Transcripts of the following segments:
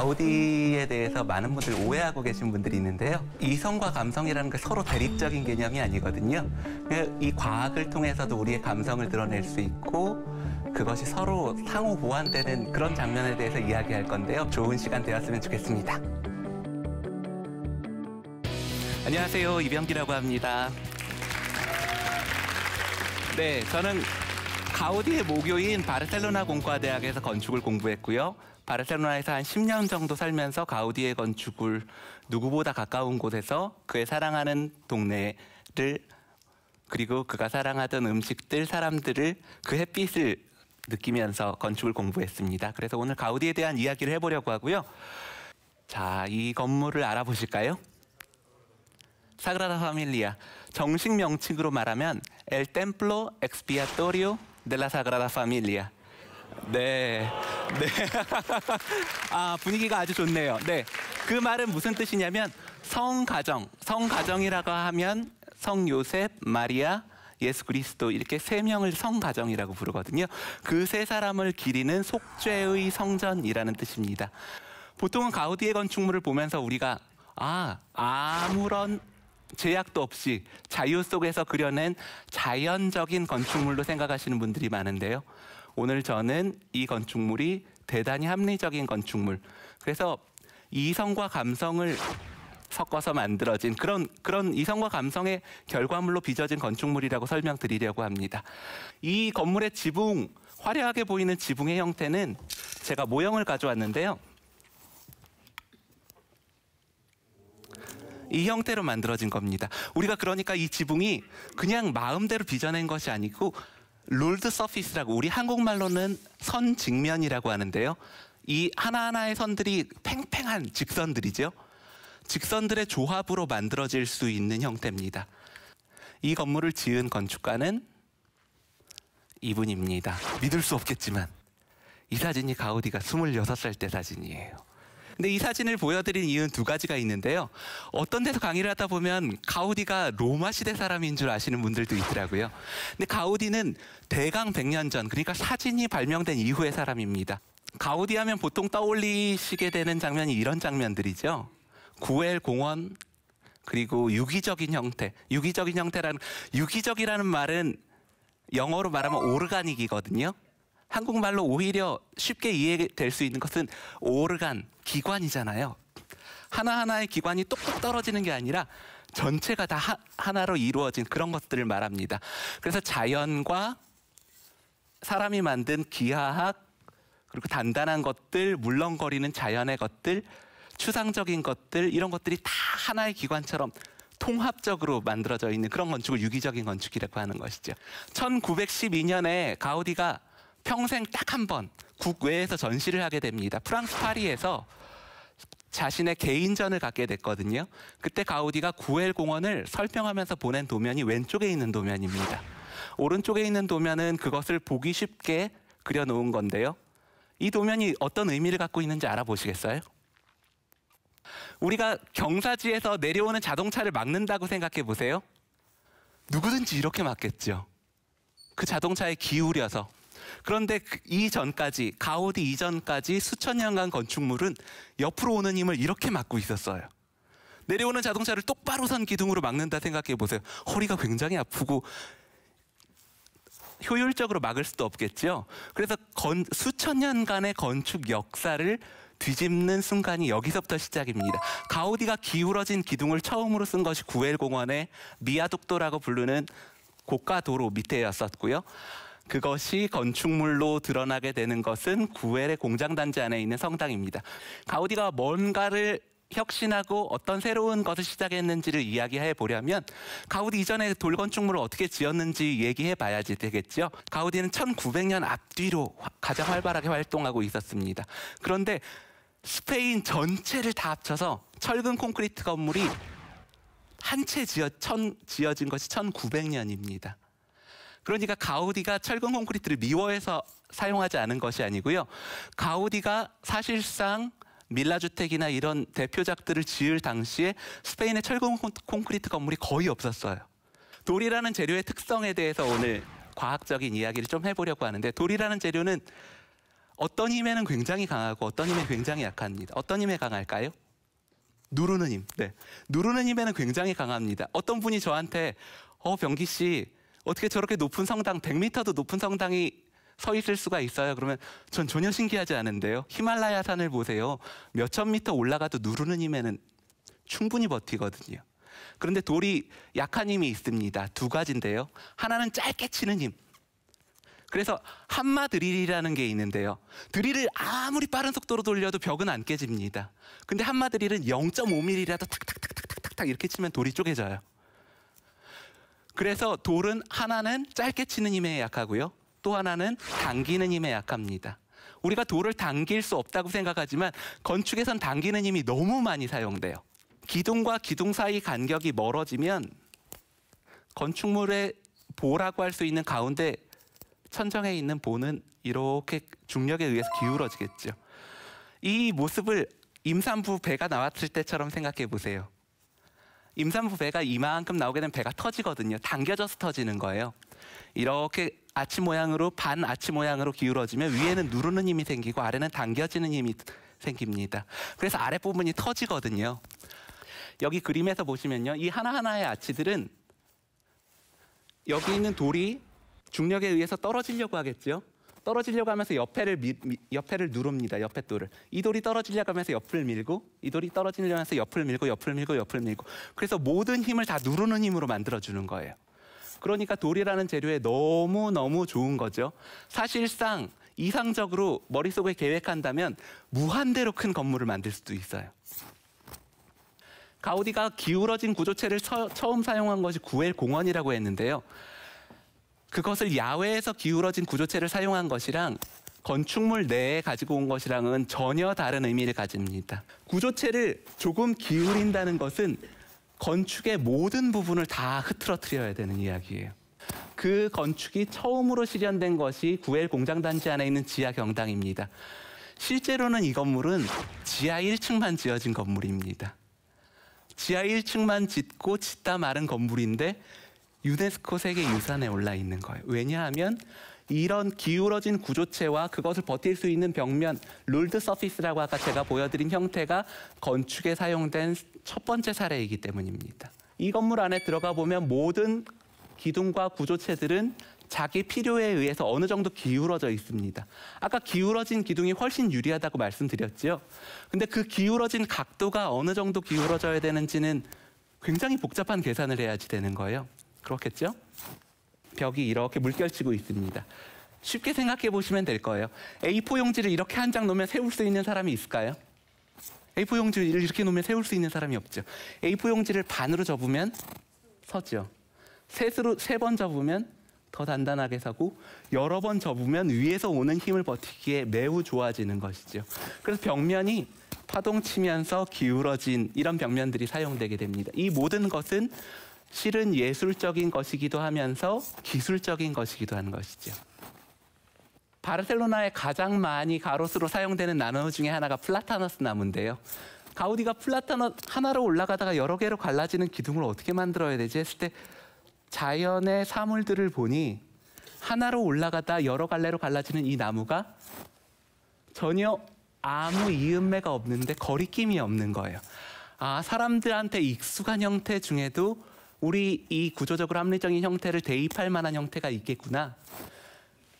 가우디에 대해서 많은 분들 오해하고 계신 분들이 있는데요. 이성과 감성이라는 게 서로 대립적인 개념이 아니거든요. 이 과학을 통해서도 우리의 감성을 드러낼 수 있고 그것이 서로 상호 보완되는 그런 장면에 대해서 이야기할 건데요. 좋은 시간 되었으면 좋겠습니다. 안녕하세요. 이병기라고 합니다. 네, 저는 가우디의 모교인 바르셀로나 공과대학에서 건축을 공부했고요. 바르셀로나에서 한 10년 정도 살면서 가우디의 건축을 누구보다 가까운 곳에서 그의 사랑하는 동네를 그리고 그가 사랑하던 음식들, 사람들을 그 햇빛을 느끼면서 건축을 공부했습니다. 그래서 오늘 가우디에 대한 이야기를 해보려고 하고요. 자, 이 건물을 알아보실까요? 사그라다 파밀리아, 정식 명칭으로 말하면 El Templo Expiatorio de la Sagrada Familia. 네. 아, 분위기가 아주 좋네요. 네. 그 말은 무슨 뜻이냐면 성가정이라고 하면 성 요셉, 마리아, 예수 그리스도 이렇게 세 명을 성가정이라고 부르거든요. 그 세 사람을 기리는 속죄의 성전이라는 뜻입니다. 보통은 가우디의 건축물을 보면서 우리가 아무런 제약도 없이 자유 속에서 그려낸 자연적인 건축물로 생각하시는 분들이 많은데요. 오늘 저는 이 건축물이 대단히 합리적인 건축물, 그래서 이성과 감성을 섞어서 만들어진 그런 이성과 감성의 결과물로 빚어진 건축물이라고 설명드리려고 합니다. 이 건물의 지붕, 화려하게 보이는 지붕의 형태는 제가 모형을 가져왔는데요. 이 형태로 만들어진 겁니다. 우리가 그러니까 이 지붕이 그냥 마음대로 빚어낸 것이 아니고 룰드 서피스라고, 우리 한국말로는 선 직면이라고 하는데요. 이 하나하나의 선들이 팽팽한 직선들이죠. 직선들의 조합으로 만들어질 수 있는 형태입니다. 이 건물을 지은 건축가는 이분입니다. 믿을 수 없겠지만 이 사진이 가우디가 26살 때 사진이에요. 근데 이 사진을 보여드린 이유는 두 가지가 있는데요. 어떤 데서 강의를 하다 보면 가우디가 로마 시대 사람인 줄 아시는 분들도 있더라고요. 근데 가우디는 대강 100년 전, 그러니까 사진이 발명된 이후의 사람입니다. 가우디 하면 보통 떠올리시게 되는 장면이 이런 장면들이죠. 구엘 공원, 그리고 유기적인 형태. 유기적이라는 말은 영어로 말하면 오르가닉이거든요. 한국말로 오히려 쉽게 이해될 수 있는 것은 오르간, 기관이잖아요. 하나하나의 기관이 똑똑 떨어지는 게 아니라 전체가 다 하나로 이루어진 그런 것들을 말합니다. 그래서 자연과 사람이 만든 기하학, 그리고 단단한 것들, 물렁거리는 자연의 것들, 추상적인 것들, 이런 것들이 다 하나의 기관처럼 통합적으로 만들어져 있는 그런 건축을 유기적인 건축이라고 하는 것이죠. 1912년에 가우디가 평생 딱 한 번 국외에서 전시를 하게 됩니다. 프랑스 파리에서 자신의 개인전을 갖게 됐거든요. 그때 가우디가 구엘 공원을 설명하면서 보낸 도면이 왼쪽에 있는 도면입니다. 오른쪽에 있는 도면은 그것을 보기 쉽게 그려놓은 건데요. 이 도면이 어떤 의미를 갖고 있는지 알아보시겠어요? 우리가 경사지에서 내려오는 자동차를 막는다고 생각해 보세요. 누구든지 이렇게 막겠죠. 그 자동차에 기울여서. 그런데 이전까지, 가우디 이전까지 수천 년간 건축물은 옆으로 오는 힘을 이렇게 막고 있었어요. 내려오는 자동차를 똑바로 선 기둥으로 막는다 생각해 보세요. 허리가 굉장히 아프고 효율적으로 막을 수도 없겠죠. 그래서 수천 년간의 건축 역사를 뒤집는 순간이 여기서부터 시작입니다. 가우디가 기울어진 기둥을 처음으로 쓴 것이 구엘 공원의 미아둑도라고 부르는 고가 도로 밑에였었고요. 그것이 건축물로 드러나게 되는 것은 구엘의 공장단지 안에 있는 성당입니다. 가우디가 뭔가를 혁신하고 어떤 새로운 것을 시작했는지를 이야기해 보려면 가우디 이전에 돌건축물을 어떻게 지었는지 얘기해 봐야지 되겠죠. 가우디는 1900년 앞뒤로 가장 활발하게 활동하고 있었습니다. 그런데 스페인 전체를 다 합쳐서 철근 콘크리트 건물이 한 채 지어진 것이 1900년입니다. 그러니까 가우디가 철근 콘크리트를 미워해서 사용하지 않은 것이 아니고요. 가우디가 사실상 밀라주택이나 이런 대표작들을 지을 당시에 스페인의 철근 콘크리트 건물이 거의 없었어요. 돌이라는 재료의 특성에 대해서 오늘 과학적인 이야기를 좀 해보려고 하는데, 돌이라는 재료는 어떤 힘에는 굉장히 강하고 어떤 힘에 굉장히 약합니다. 어떤 힘에 강할까요? 누르는 힘. 네. 누르는 힘에는 굉장히 강합니다. 어떤 분이 저한테 병기 씨 어떻게 저렇게 높은 성당 100m도 높은 성당이 서 있을 수가 있어요? 그러면 전 전혀 신기하지 않은데요. 히말라야 산을 보세요. 몇천 미터 올라가도 누르는 힘에는 충분히 버티거든요. 그런데 돌이 약한 힘이 있습니다. 두 가지인데요. 하나는 짧게 치는 힘. 그래서 한마 드릴이라는 게 있는데요. 드릴을 아무리 빠른 속도로 돌려도 벽은 안 깨집니다. 근데 한마 드릴은 0.5mm라도 탁탁탁탁탁탁 이렇게 치면 돌이 쪼개져요. 그래서 돌은 하나는 짧게 치는 힘에 약하고요. 또 하나는 당기는 힘에 약합니다. 우리가 돌을 당길 수 없다고 생각하지만 건축에선 당기는 힘이 너무 많이 사용돼요. 기둥과 기둥 사이 간격이 멀어지면 건축물의 보라고 할 수 있는 가운데 천정에 있는 보는 이렇게 중력에 의해서 기울어지겠죠. 이 모습을 임산부 배가 나왔을 때처럼 생각해 보세요. 임산부 배가 이만큼 나오게 되면 배가 터지거든요. 당겨져서 터지는 거예요. 이렇게 아치 모양으로 반 아치 모양으로 기울어지면 위에는 누르는 힘이 생기고 아래는 당겨지는 힘이 생깁니다. 그래서 아랫부분이 터지거든요. 여기 그림에서 보시면요. 이 하나하나의 아치들은 여기 있는 돌이 중력에 의해서 떨어지려고 하겠죠. 떨어지려고 하면서 옆에를 누릅니다. 옆에 돌을. 이 돌이 떨어지려고 하면서 옆을 밀고 이 돌이 떨어지려고 하면서 옆을 밀고 옆을 밀고 옆을 밀고 그래서 모든 힘을 다 누르는 힘으로 만들어주는 거예요. 그러니까 돌이라는 재료에 너무너무 좋은 거죠. 사실상 이상적으로 머릿속에 계획한다면 무한대로 큰 건물을 만들 수도 있어요. 가우디가 기울어진 구조체를 처음 사용한 것이 구엘 공원이라고 했는데요. 그것을 야외에서 기울어진 구조체를 사용한 것이랑 건축물 내에 가지고 온 것이랑은 전혀 다른 의미를 가집니다. 구조체를 조금 기울인다는 것은 건축의 모든 부분을 다 흐트러뜨려야 되는 이야기예요. 그 건축이 처음으로 실현된 것이 구엘 공장단지 안에 있는 지하 경당입니다. 실제로는 이 건물은 지하 1층만 지어진 건물입니다. 지하 1층만 짓고 짓다 마른 건물인데 유네스코 세계유산에 올라 있는 거예요. 왜냐하면 이런 기울어진 구조체와 그것을 버틸 수 있는 벽면, 룰드 서피스라고 아까 제가 보여드린 형태가 건축에 사용된 첫 번째 사례이기 때문입니다. 이 건물 안에 들어가 보면 모든 기둥과 구조체들은 자기 필요에 의해서 어느 정도 기울어져 있습니다. 아까 기울어진 기둥이 훨씬 유리하다고 말씀드렸죠. 근데 그 기울어진 각도가 어느 정도 기울어져야 되는지는 굉장히 복잡한 계산을 해야지 되는 거예요. 그렇겠죠? 벽이 이렇게 물결치고 있습니다. 쉽게 생각해 보시면 될 거예요. A4 용지를 이렇게 한 장 놓으면 세울 수 있는 사람이 있을까요? A4 용지를 이렇게 놓으면 세울 수 있는 사람이 없죠. A4 용지를 반으로 접으면 서죠. 세 번 접으면 더 단단하게 서고 여러 번 접으면 위에서 오는 힘을 버티기에 매우 좋아지는 것이죠. 그래서 벽면이 파동치면서 기울어진 이런 벽면들이 사용되게 됩니다. 이 모든 것은 실은 예술적인 것이기도 하면서 기술적인 것이기도 하는 것이죠. 바르셀로나에 가장 많이 가로수로 사용되는 나무 중에 하나가 플라타너스 나무인데요. 가우디가 플라타너 하나로 올라가다가 여러 개로 갈라지는 기둥을 어떻게 만들어야 되지 했을 때 자연의 사물들을 보니 하나로 올라가다 여러 갈래로 갈라지는 이 나무가 전혀 아무 이음매가 없는데 거리낌이 없는 거예요. 아, 사람들한테 익숙한 형태 중에도 우리 이 구조적으로 합리적인 형태를 대입할 만한 형태가 있겠구나.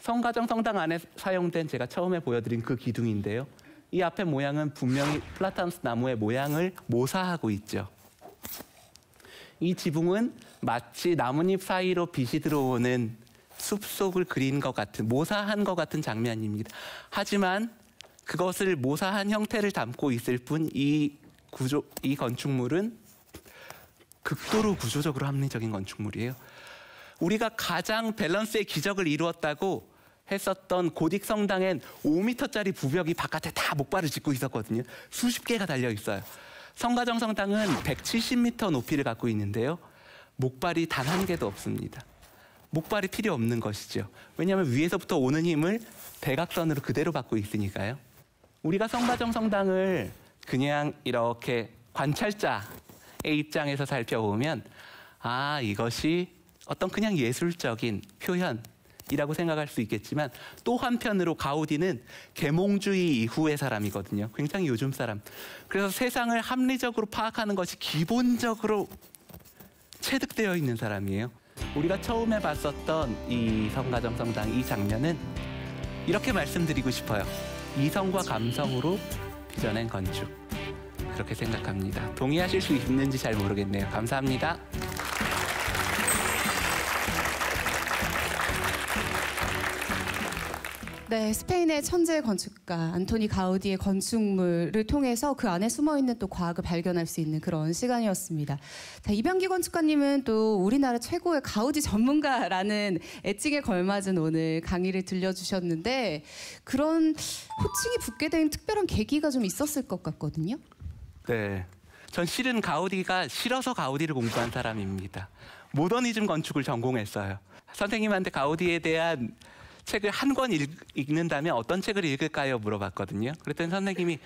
성가정 성당 안에 사용된 제가 처음에 보여드린 그 기둥인데요. 이 앞에 모양은 분명히 플라타너스 나무의 모양을 모사하고 있죠. 이 지붕은 마치 나뭇잎 사이로 빛이 들어오는 숲속을 그린 것 같은, 모사한 것 같은 장면입니다. 하지만 그것을 모사한 형태를 담고 있을 뿐 이 건축물은 극도로 구조적으로 합리적인 건축물이에요. 우리가 가장 밸런스의 기적을 이루었다고 했었던 고딕 성당엔 5m짜리 부벽이 바깥에 다 목발을 짚고 있었거든요. 수십 개가 달려 있어요. 성가정 성당은 170m 높이를 갖고 있는데요. 목발이 단 한 개도 없습니다. 목발이 필요 없는 것이죠. 왜냐하면 위에서부터 오는 힘을 대각선으로 그대로 받고 있으니까요. 우리가 성가정 성당을 그냥 이렇게 관찰자의 입장에서 살펴보면 아, 이것이 어떤 그냥 예술적인 표현, 이라고 생각할 수 있겠지만 또 한편으로 가우디는 계몽주의 이후의 사람이거든요. 굉장히 요즘 사람. 그래서 세상을 합리적으로 파악하는 것이 기본적으로 체득되어 있는 사람이에요. 우리가 처음에 봤었던 이 성가정 성당 이 장면은 이렇게 말씀드리고 싶어요. 이성과 감성으로 빚어낸 건축. 그렇게 생각합니다. 동의하실 수 있는지 잘 모르겠네요. 감사합니다. 네, 스페인의 천재 건축가 안토니 가우디의 건축물을 통해서 그 안에 숨어있는 또 과학을 발견할 수 있는 그런 시간이었습니다. 자, 이병기 건축가님은 또 우리나라 최고의 가우디 전문가라는 애칭에 걸맞은 오늘 강의를 들려주셨는데 그런 호칭이 붙게 된 특별한 계기가 좀 있었을 것 같거든요. 네, 전 실은 가우디가 싫어서 가우디를 공부한 사람입니다. 모더니즘 건축을 전공했어요. 선생님한테 가우디에 대한 책을 한 권 읽는다면 어떤 책을 읽을까요? 물어봤거든요. 그랬더니 선생님이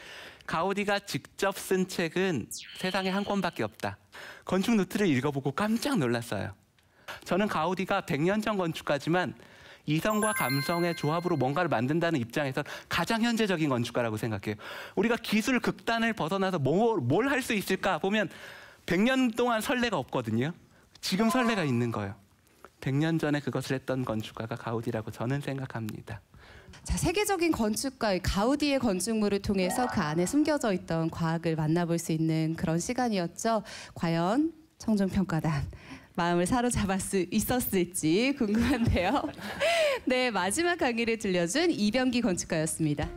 가우디가 직접 쓴 책은 세상에 한 권밖에 없다. 건축 노트를 읽어보고 깜짝 놀랐어요. 저는 가우디가 100년 전 건축가지만 이성과 감성의 조합으로 뭔가를 만든다는 입장에서 가장 현재적인 건축가라고 생각해요. 우리가 기술 극단을 벗어나서 뭘 할 수 있을까 보면 100년 동안 선례가 없거든요. 지금 선례가 있는 거예요. 100년 전에 그것을 했던 건축가가 가우디라고 저는 생각합니다. 자, 세계적인 건축가의 가우디의 건축물을 통해서 그 안에 숨겨져 있던 과학을 만나볼 수 있는 그런 시간이었죠. 과연 청중평가단 마음을 사로잡을 수 있었을지 궁금한데요. 네, 마지막 강의를 들려준 이병기 건축가였습니다.